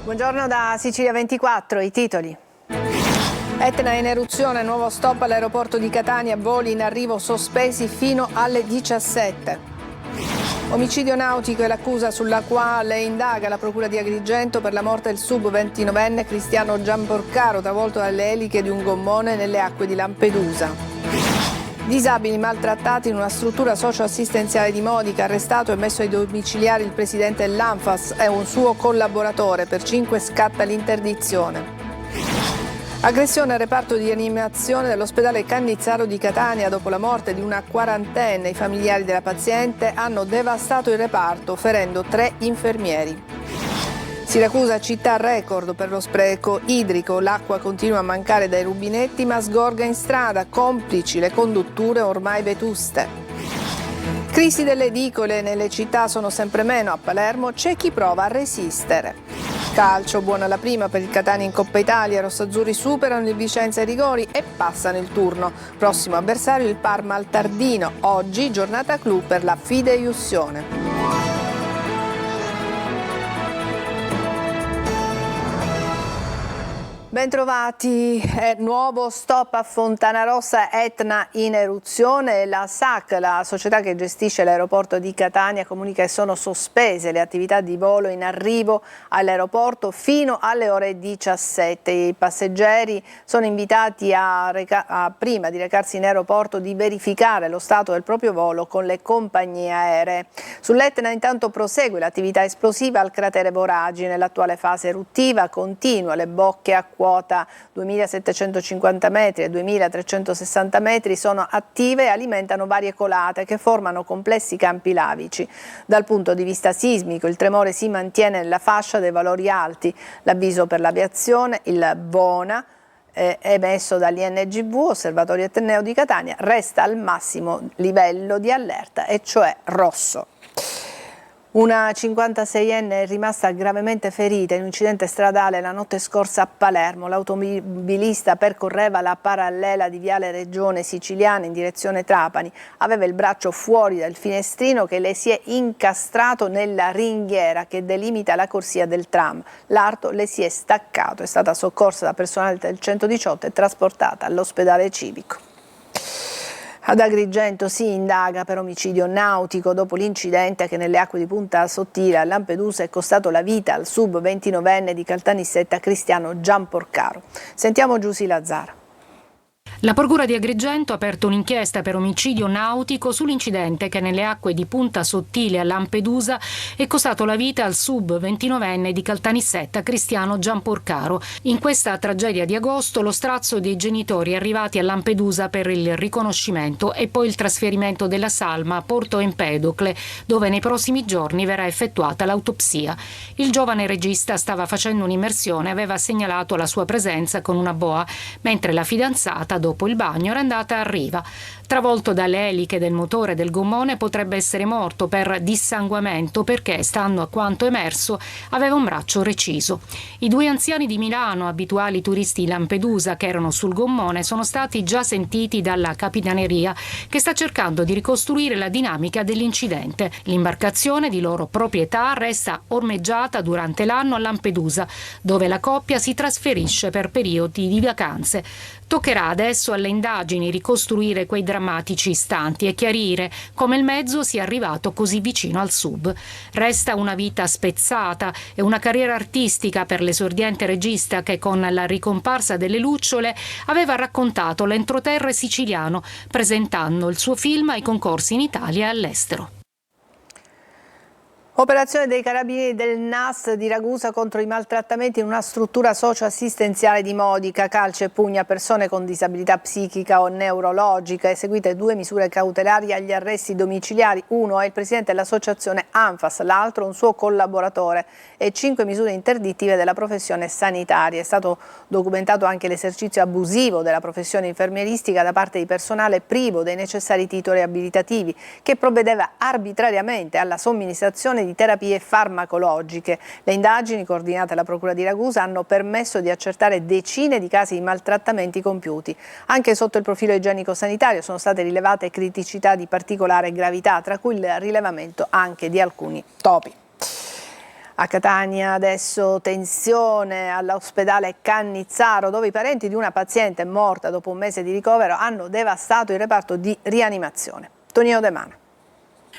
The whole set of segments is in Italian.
Buongiorno da Sicilia 24, i titoli. Etna in eruzione, nuovo stop all'aeroporto di Catania, voli in arrivo sospesi fino alle 17. Omicidio nautico è l'accusa sulla quale indaga la procura di Agrigento per la morte del sub 29enne Cristiano Giamporcaro, travolto dalle eliche di un gommone nelle acque di Lampedusa. Disabili maltrattati in una struttura socio-assistenziale di Modica, arrestato e messo ai domiciliari il presidente dell'Anfas e un suo collaboratore, per 5 scatta l'interdizione. Aggressione al reparto di rianimazione dell'ospedale Cannizzaro di Catania dopo la morte di una quarantenne. I familiari della paziente hanno devastato il reparto, ferendo 3 infermieri. Siracusa città record per lo spreco idrico, l'acqua continua a mancare dai rubinetti ma sgorga in strada, complici le condutture ormai vetuste. Crisi delle edicole nelle città sono sempre meno, a Palermo c'è chi prova a resistere. Calcio, buona la prima per il Catania in Coppa Italia, i rossazzurri superano il Vicenza ai rigori e passano il turno. Prossimo avversario il Parma al Tardino, oggi giornata clou per la Fideiussione. Bentrovati, nuovo stop a Fontanarossa, Etna in eruzione. La SAC, la società che gestisce l'aeroporto di Catania, comunica che sono sospese le attività di volo in arrivo all'aeroporto fino alle ore 17. I passeggeri sono invitati prima di recarsi in aeroporto di verificare lo stato del proprio volo con le compagnie aeree. Sull'Etna intanto prosegue l'attività esplosiva al cratere Voragine. Nell'attuale fase eruttiva continua, le bocche a quota 2750 metri e 2360 metri sono attive e alimentano varie colate che formano complessi campi lavici. Dal punto di vista sismico il tremore si mantiene nella fascia dei valori alti. L'avviso per l'aviazione, il VONA, emesso dall'INGV, Osservatorio Etneo di Catania, resta al massimo livello di allerta, e cioè rosso. Una 56enne è rimasta gravemente ferita in un incidente stradale la notte scorsa a Palermo. L'automobilista percorreva la parallela di Viale Regione Siciliana in direzione Trapani. Aveva il braccio fuori dal finestrino che le si è incastrato nella ringhiera che delimita la corsia del tram. L'arto le si è staccato, è stata soccorsa da personale del 118 e trasportata all'ospedale civico. Ad Agrigento si indaga per omicidio nautico dopo l'incidente che nelle acque di Punta Sottile a Lampedusa è costato la vita al sub 29enne di Caltanissetta Cristiano Giamporcaro. Sentiamo Giusy Lazzara. La Procura di Agrigento ha aperto un'inchiesta per omicidio nautico sull'incidente che nelle acque di Punta Sottile a Lampedusa è costato la vita al sub 29enne di Caltanissetta Cristiano Giamporcaro. In questa tragedia di agosto lo strazio dei genitori arrivati a Lampedusa per il riconoscimento e poi il trasferimento della salma a Porto Empedocle, dove nei prossimi giorni verrà effettuata l'autopsia. Il giovane regista stava facendo un'immersione e aveva segnalato la sua presenza con una boa, mentre la fidanzata dopo il bagno era andata a riva. Travolto dalle eliche del motore del gommone, potrebbe essere morto per dissanguamento perché, stando a quanto emerso, aveva un braccio reciso. I 2 anziani di Milano, abituali turisti Lampedusa che erano sul gommone, sono stati già sentiti dalla Capitaneria, che sta cercando di ricostruire la dinamica dell'incidente. L'imbarcazione, di loro proprietà, resta ormeggiata durante l'anno a Lampedusa, dove la coppia si trasferisce per periodi di vacanze. Toccherà adesso alle indagini ricostruire quei drammatici istanti e chiarire come il mezzo sia arrivato così vicino al sub. Resta una vita spezzata e una carriera artistica per l'esordiente regista che, con la ricomparsa delle lucciole, aveva raccontato l'entroterre siciliano, presentando il suo film ai concorsi in Italia e all'estero. Operazione dei carabinieri del NAS di Ragusa contro i maltrattamenti in una struttura socio-assistenziale di Modica. Calcia e pugna a persone con disabilità psichica o neurologica. Eseguite 2 misure cautelari agli arresti domiciliari. Uno è il presidente dell'associazione ANFAS, l'altro un suo collaboratore, e 5 misure interdittive della professione sanitaria. È stato documentato anche l'esercizio abusivo della professione infermieristica da parte di personale privo dei necessari titoli abilitativi, che provvedeva arbitrariamente alla somministrazione di terapie farmacologiche. Le indagini, coordinate dalla Procura di Ragusa, hanno permesso di accertare decine di casi di maltrattamenti compiuti. Anche sotto il profilo igienico-sanitario sono state rilevate criticità di particolare gravità, tra cui il rilevamento anche di alcuni topi. A Catania adesso tensione all'ospedale Cannizzaro, dove i parenti di una paziente morta dopo un mese di ricovero hanno devastato il reparto di rianimazione. Tonino De Mano.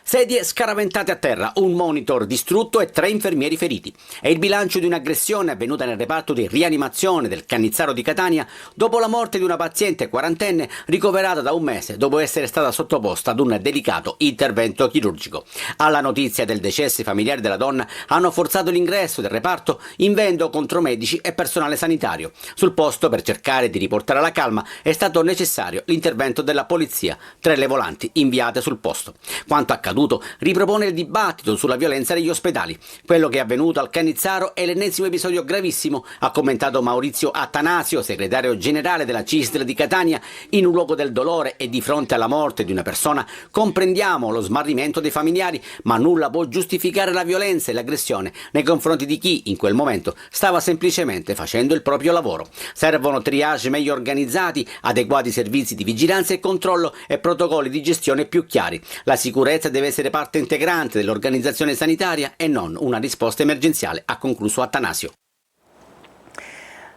Sedie scaraventate a terra, un monitor distrutto e 3 infermieri feriti. È il bilancio di un'aggressione avvenuta nel reparto di rianimazione del Cannizzaro di Catania dopo la morte di una paziente quarantenne ricoverata da un mese dopo essere stata sottoposta ad un delicato intervento chirurgico. Alla notizia del decesso i familiari della donna hanno forzato l'ingresso del reparto invendo contro medici e personale sanitario. Sul posto, per cercare di riportare la calma, è stato necessario l'intervento della polizia, 3 le volanti inviate sul posto. Quanto accaduto ripropone il dibattito sulla violenza negli ospedali. Quello che è avvenuto al Cannizzaro è l'ennesimo episodio gravissimo, ha commentato Maurizio Attanasio, segretario generale della CISL di Catania. In un luogo del dolore e di fronte alla morte di una persona comprendiamo lo smarrimento dei familiari, ma nulla può giustificare la violenza e l'aggressione nei confronti di chi in quel momento stava semplicemente facendo il proprio lavoro. Servono triage meglio organizzati, adeguati servizi di vigilanza e controllo e protocolli di gestione più chiari. La sicurezza deve essere parte integrante dell'organizzazione sanitaria e non una risposta emergenziale, ha concluso Attanasio.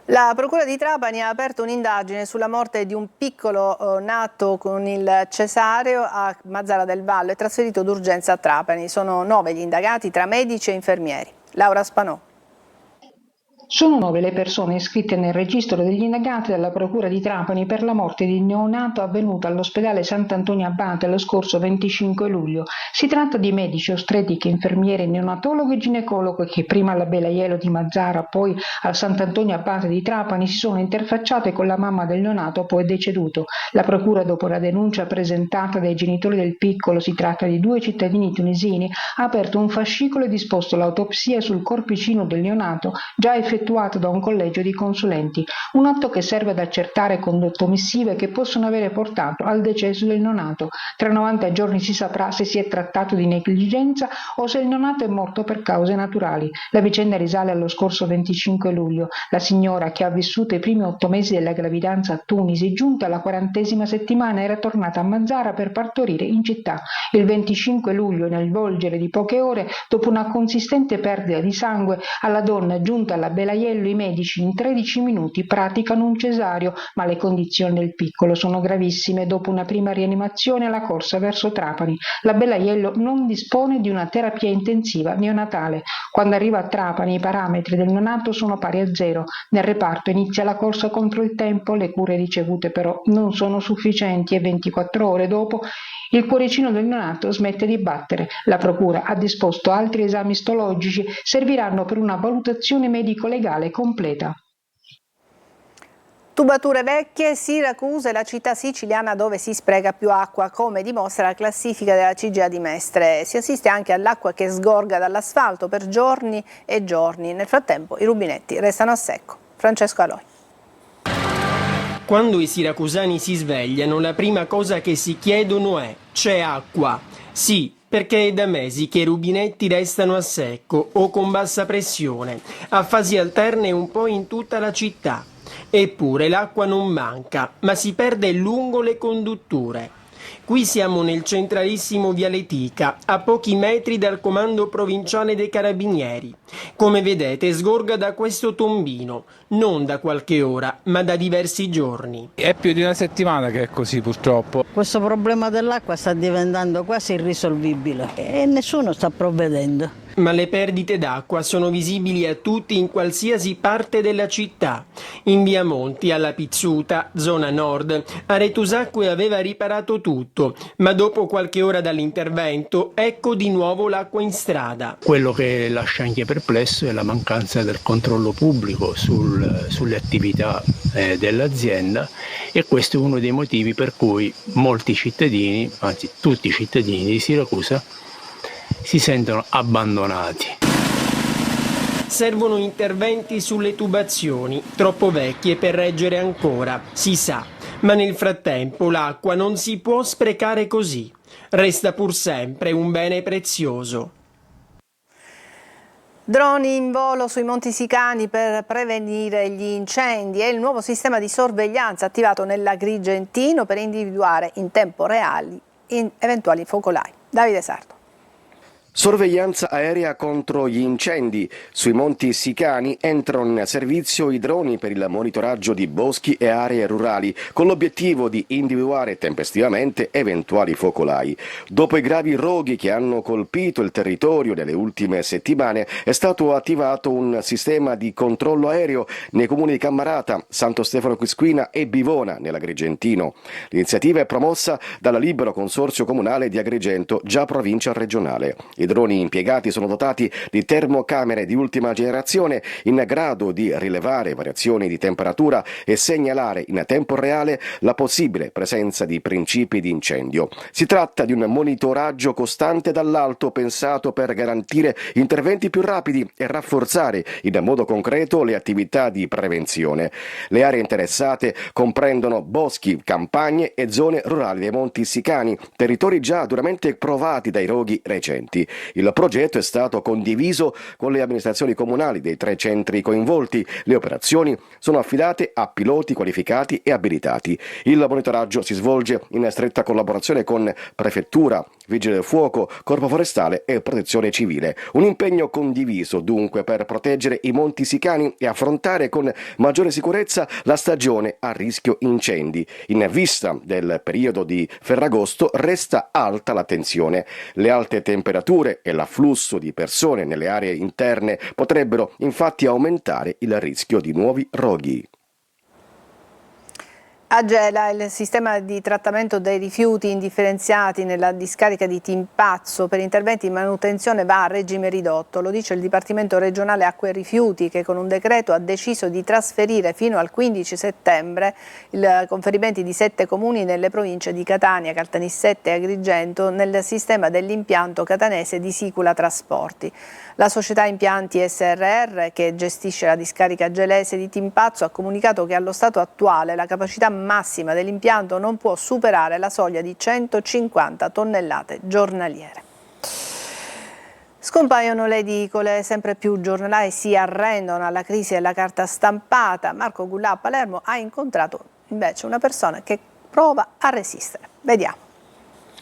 La Procura di Trapani ha aperto un'indagine sulla morte di un piccolo nato con il cesareo a Mazara del Vallo e trasferito d'urgenza a Trapani. Sono 9 gli indagati tra medici e infermieri. Laura Spanò. Sono 9 le persone iscritte nel registro degli indagati dalla Procura di Trapani per la morte di neonato avvenuta all'ospedale Sant'Antonio Abate lo scorso 25 luglio. Si tratta di medici, ostetriche, infermiere, neonatologo e ginecologo che prima alla Belaiello di Mazara, poi al Sant'Antonio Abate di Trapani si sono interfacciate con la mamma del neonato poi deceduto. La Procura, dopo la denuncia presentata dai genitori del piccolo, si tratta di 2 cittadini tunisini, ha aperto un fascicolo e disposto l'autopsia sul corpicino del neonato già effettuato da un collegio di consulenti, un atto che serve ad accertare condotte omissive che possono avere portato al decesso del neonato. Tra 90 giorni si saprà se si è trattato di negligenza o se il neonato è morto per cause naturali. La vicenda risale allo scorso 25 luglio. La signora, che ha vissuto i primi 8 mesi della gravidanza a Tunisi, giunta alla 40ª settimana, era tornata a Mazara per partorire in città. Il 25 luglio, nel volgere di poche ore, dopo una consistente perdita di sangue, alla donna giunta alla Belaiello i medici in 13 minuti praticano un cesareo, ma le condizioni del piccolo sono gravissime. Dopo una prima rianimazione la corsa verso Trapani. La Belaiello non dispone di una terapia intensiva neonatale. Quando arriva a Trapani i parametri del neonato sono pari a 0. Nel reparto inizia la corsa contro il tempo, le cure ricevute però non sono sufficienti e 24 ore dopo il cuoricino del neonato smette di battere. La Procura ha disposto altri esami istologici, serviranno per una valutazione medico-legale completa. Tubature vecchie, Siracusa è la città siciliana dove si spreca più acqua, come dimostra la classifica della CGIA di Mestre. Si assiste anche all'acqua che sgorga dall'asfalto per giorni e giorni. Nel frattempo i rubinetti restano a secco. Francesco Aloi. Quando i siracusani si svegliano, la prima cosa che si chiedono è: c'è acqua? Sì, perché è da mesi che i rubinetti restano a secco o con bassa pressione, a fasi alterne un po' in tutta la città. Eppure l'acqua non manca, ma si perde lungo le condutture. Qui siamo nel centralissimo Viale Tica, a pochi metri dal comando provinciale dei Carabinieri. Come vedete sgorga da questo tombino, non da qualche ora, ma da diversi giorni. È più di una settimana che è così purtroppo. Questo problema dell'acqua sta diventando quasi irrisolvibile e nessuno sta provvedendo. Ma le perdite d'acqua sono visibili a tutti in qualsiasi parte della città. In via Monti, alla Pizzuta, zona nord, Aretusacque aveva riparato tutto, ma dopo qualche ora dall'intervento, ecco di nuovo l'acqua in strada. Quello che lascia anche perplesso è la mancanza del controllo pubblico sulle attività dell'azienda, e questo è uno dei motivi per cui molti cittadini, anzi tutti i cittadini di Siracusa, si sentono abbandonati. Servono interventi sulle tubazioni, troppo vecchie per reggere ancora, si sa, ma nel frattempo l'acqua non si può sprecare così, resta pur sempre un bene prezioso. Droni in volo sui Monti Sicani per prevenire gli incendi e il nuovo sistema di sorveglianza attivato nell'Agrigentino per individuare in tempo reale eventuali focolai. Davide Sardo. Sorveglianza aerea contro gli incendi. Sui Monti Sicani entrano in servizio i droni per il monitoraggio di boschi e aree rurali, con l'obiettivo di individuare tempestivamente eventuali focolai. Dopo i gravi roghi che hanno colpito il territorio nelle ultime settimane, è stato attivato un sistema di controllo aereo nei comuni di Cammarata, Santo Stefano Quisquina e Bivona, nell'Agrigentino. L'iniziativa è promossa dal Libero Consorzio Comunale di Agrigento, già provincia regionale. I droni impiegati sono dotati di termocamere di ultima generazione in grado di rilevare variazioni di temperatura e segnalare in tempo reale la possibile presenza di principi di incendio. Si tratta di un monitoraggio costante dall'alto pensato per garantire interventi più rapidi e rafforzare in modo concreto le attività di prevenzione. Le aree interessate comprendono boschi, campagne e zone rurali dei Monti Sicani, territori già duramente provati dai roghi recenti. Il progetto è stato condiviso con le amministrazioni comunali dei 3 centri coinvolti. Le operazioni sono affidate a piloti qualificati e abilitati. Il monitoraggio si svolge in stretta collaborazione con Prefettura, Vigili del Fuoco, Corpo Forestale e Protezione Civile. Un impegno condiviso dunque per proteggere i Monti Sicani e affrontare con maggiore sicurezza la stagione a rischio incendi. In vista del periodo di Ferragosto resta alta la tensione. Le alte temperature e l'afflusso di persone nelle aree interne potrebbero infatti aumentare il rischio di nuovi roghi. Agela, il sistema di trattamento dei rifiuti indifferenziati nella discarica di Timpazzo per interventi di manutenzione va a regime ridotto. Lo dice il Dipartimento regionale Acque e Rifiuti, che con un decreto ha deciso di trasferire fino al 15 settembre i conferimenti di 7 comuni nelle province di Catania, Caltanissette e Agrigento nel sistema dell'impianto catanese di Sicula Trasporti. La società Impianti SRR, che gestisce la discarica gelese di Timpazzo, ha comunicato che allo stato attuale la capacità massima dell'impianto non può superare la soglia di 150 tonnellate giornaliere. Scompaiono le edicole, sempre più giornalai si arrendono alla crisi della carta stampata. Marco Gullà a Palermo ha incontrato invece una persona che prova a resistere. Vediamo.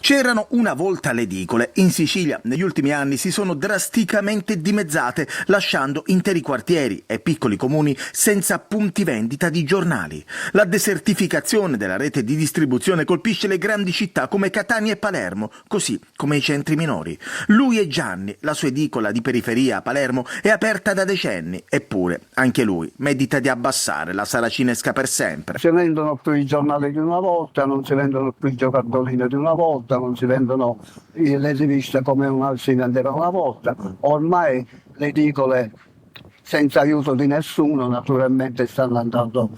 C'erano una volta le edicole. In Sicilia negli ultimi anni si sono drasticamente dimezzate, lasciando interi quartieri e piccoli comuni senza punti vendita di giornali. La desertificazione della rete di distribuzione colpisce le grandi città come Catania e Palermo, così come i centri minori. Lui è Gianni, la sua edicola di periferia a Palermo è aperta da decenni, eppure anche lui medita di abbassare la saracinesca per sempre. Si vendono più i giornali di una volta, non si vendono più i giocattolini di una volta, non si vendono le riviste come si vendeva una volta. Ormai le edicole, senza aiuto di nessuno, naturalmente stanno andando.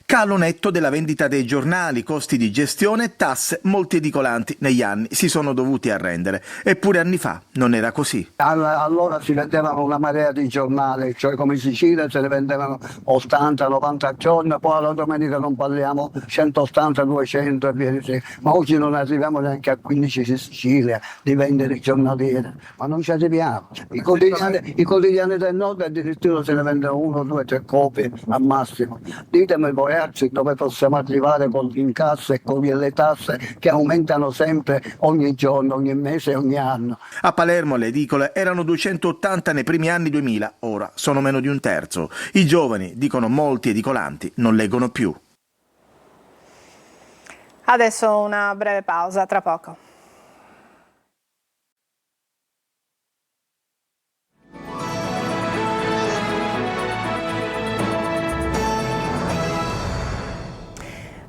Calo netto della vendita dei giornali, costi di gestione e tasse, molti edicolanti negli anni si sono dovuti arrendere. Eppure anni fa non era così. Allora si vendevano una marea di giornali, cioè come in Sicilia se ne vendevano 80-90 al giorno, poi la domenica non parliamo 180-200 e via di seguito. Ma oggi non arriviamo neanche a 15 in Sicilia di vendere giornaliere, ma non ci arriviamo. I quotidiani del nord addirittura se ne vendono 1, 2, 3 copie al massimo. Ditemi voi dove possiamo arrivare con l'incasso e con le tasse che aumentano sempre ogni giorno, ogni mese, ogni anno. A Palermo le edicole erano 280 nei primi anni 2000, ora sono meno di un terzo. I giovani, dicono molti edicolanti, non leggono più. Adesso una breve pausa, tra poco.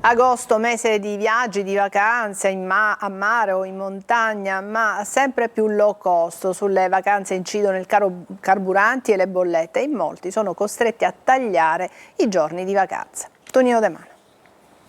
Agosto, mese di viaggi, di vacanze a mare o in montagna, ma sempre più low cost. Sulle vacanze incidono il caro carburanti e le bollette e in molti sono costretti a tagliare i giorni di vacanza. Tonino De Mano.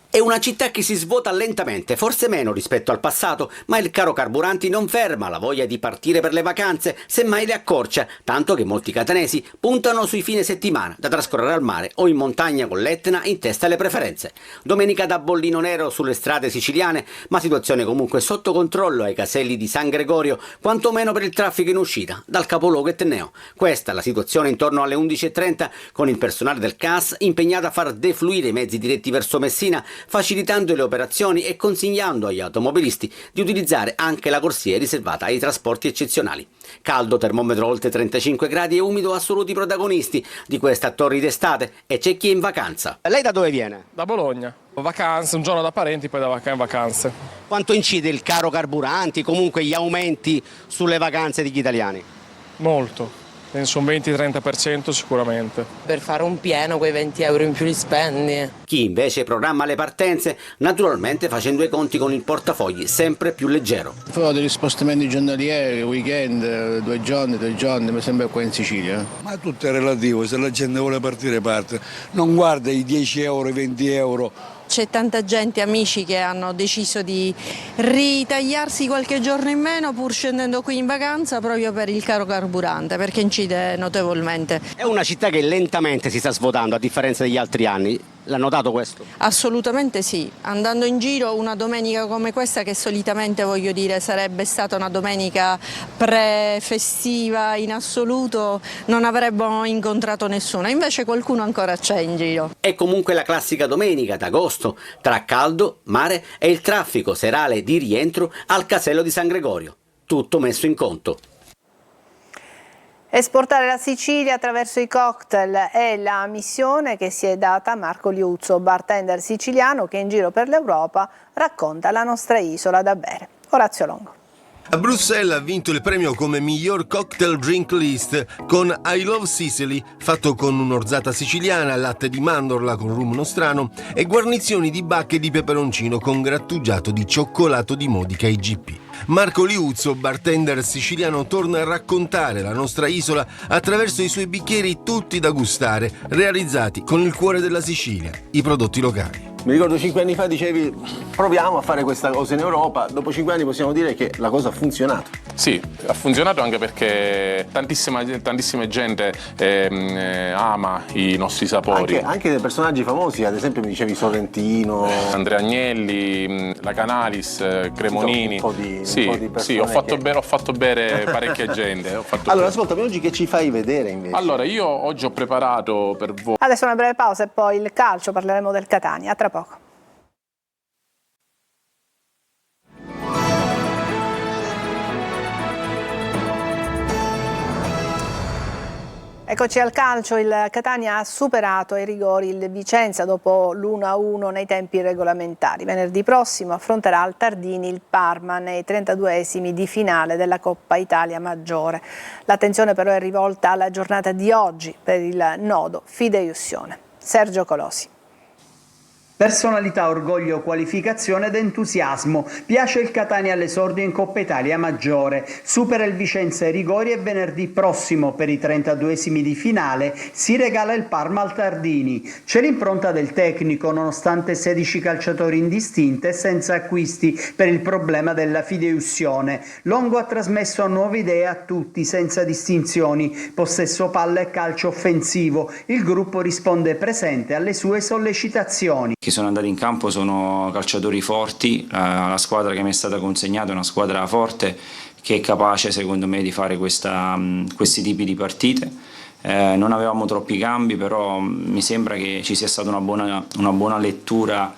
È una città che si svuota lentamente, forse meno rispetto al passato, ma il caro carburanti non ferma la voglia di partire per le vacanze, semmai le accorcia, tanto che molti catanesi puntano sui fine settimana da trascorrere al mare o in montagna con l'Etna in testa alle preferenze. Domenica da bollino nero sulle strade siciliane, ma situazione comunque sotto controllo ai caselli di San Gregorio, quantomeno per il traffico in uscita dal capoluogo etneo. Questa è la situazione intorno alle 11:30, con il personale del CAS impegnato a far defluire i mezzi diretti verso Messina, facilitando le operazioni e consigliando agli automobilisti di utilizzare anche la corsia riservata ai trasporti eccezionali. Caldo, termometro oltre 35 gradi e umido assoluti protagonisti di questa torrida estate, e c'è chi è in vacanza. Lei da dove viene? Da Bologna. Vacanze, un giorno da parenti, poi in vacanze. Quanto incide il caro carburanti, comunque gli aumenti sulle vacanze degli italiani? Molto. Penso un 20-30% sicuramente. Per fare un pieno quei 20 euro in più li spendi. Chi invece programma le partenze, naturalmente facendo i conti con il portafogli sempre più leggero. Farò degli spostamenti giornalieri, weekend, 2 giorni, 3 giorni, mi sembra qua in Sicilia. Ma tutto è relativo, se la gente vuole partire parte, non guarda i 10 euro, i 20 euro. C'è tanta gente, amici, che hanno deciso di ritagliarsi qualche giorno in meno pur scendendo qui in vacanza proprio per il caro carburante, perché incide notevolmente. È una città che lentamente si sta svuotando a differenza degli altri anni. L'ha notato questo? Assolutamente sì. Andando in giro una domenica come questa, che solitamente, voglio dire, sarebbe stata una domenica pre-festiva in assoluto, non avremmo incontrato nessuno. Invece qualcuno ancora c'è in giro. È comunque la classica domenica d'agosto, tra caldo, mare e il traffico serale di rientro al casello di San Gregorio. Tutto messo in conto. Esportare la Sicilia attraverso i cocktail è la missione che si è data Marco Liuzzo, bartender siciliano che in giro per l'Europa racconta la nostra isola da bere. Orazio Longo. A Bruxelles ha vinto il premio come miglior cocktail drink list con I Love Sicily, fatto con un'orzata siciliana, latte di mandorla con rum nostrano e guarnizioni di bacche di peperoncino con grattugiato di cioccolato di Modica IGP. Marco Liuzzo, bartender siciliano, torna a raccontare la nostra isola attraverso i suoi bicchieri tutti da gustare, realizzati con il cuore della Sicilia, i prodotti locali. Mi ricordo 5 anni fa dicevi proviamo a fare questa cosa in Europa, dopo 5 anni possiamo dire che la cosa ha funzionato. Sì, ha funzionato anche perché tantissima gente ama i nostri sapori. Anche dei personaggi famosi, ad esempio mi dicevi Sorrentino, Andrea Agnelli, la Canalis, Cremonini. Un po' di sì, ho fatto bere parecchia gente. Allora ascoltami, oggi che ci fai vedere invece? Allora io oggi ho preparato per voi. Adesso una breve pausa e poi il calcio, parleremo del Catania. A tra poco. Eccoci al calcio, il Catania ha superato ai rigori il Vicenza dopo l'1-1 nei tempi regolamentari. Venerdì prossimo affronterà al Tardini il Parma nei 32esimi di finale della Coppa Italia Maggiore. L'attenzione però è rivolta alla giornata di oggi per il nodo Fideiussione. Sergio Colosi. Personalità, orgoglio, qualificazione ed entusiasmo. Piace il Catania all'esordio in Coppa Italia Maggiore. Supera il Vicenza ai rigori e venerdì prossimo per i 32esimi di finale si regala il Parma al Tardini. C'è l'impronta del tecnico nonostante 16 calciatori indistinte e senza acquisti per il problema della fideiussione. Longo ha trasmesso nuove idee a tutti senza distinzioni. Possesso palla e calcio offensivo. Il gruppo risponde presente alle sue sollecitazioni. Che sono andati in campo sono calciatori forti, la squadra che mi è stata consegnata è una squadra forte che è capace secondo me di fare questi tipi di partite. Non avevamo troppi cambi, però mi sembra che ci sia stata una buona lettura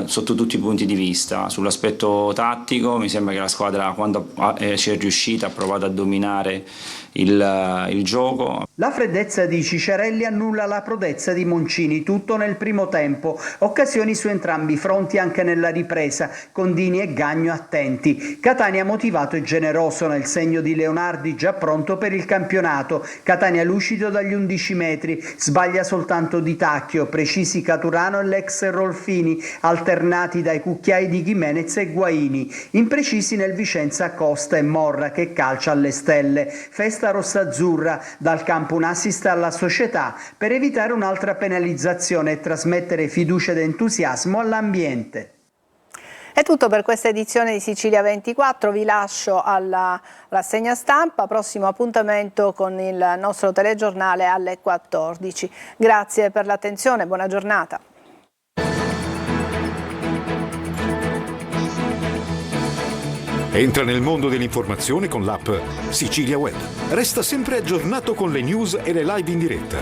sotto tutti i punti di vista. Sull'aspetto tattico mi sembra che la squadra, quando ci è riuscita, ha provato a dominare il gioco. La freddezza di Cicerelli annulla la prodezza di Moncini, tutto nel primo tempo. Occasioni su entrambi i fronti anche nella ripresa, con Dini e Gagno attenti. Catania motivato e generoso nel segno di Leonardi già pronto per il campionato. Catania lucido dagli 11 metri, sbaglia soltanto Di Tacchio, precisi Caturano e l'ex Rolfini, alternati dai cucchiai di Gimenez e Guaini. Imprecisi nel Vicenza Costa e Morra che calcia alle stelle. Festa rossazzurra, dal campo un assist alla società per evitare un'altra penalizzazione e trasmettere fiducia ed entusiasmo all'ambiente. È tutto per questa edizione di Sicilia 24, vi lascio alla rassegna stampa, prossimo appuntamento con il nostro telegiornale alle 14. Grazie per l'attenzione, buona giornata. Entra nel mondo dell'informazione con l'app Sicilia Web. Resta sempre aggiornato con le news e le live in diretta.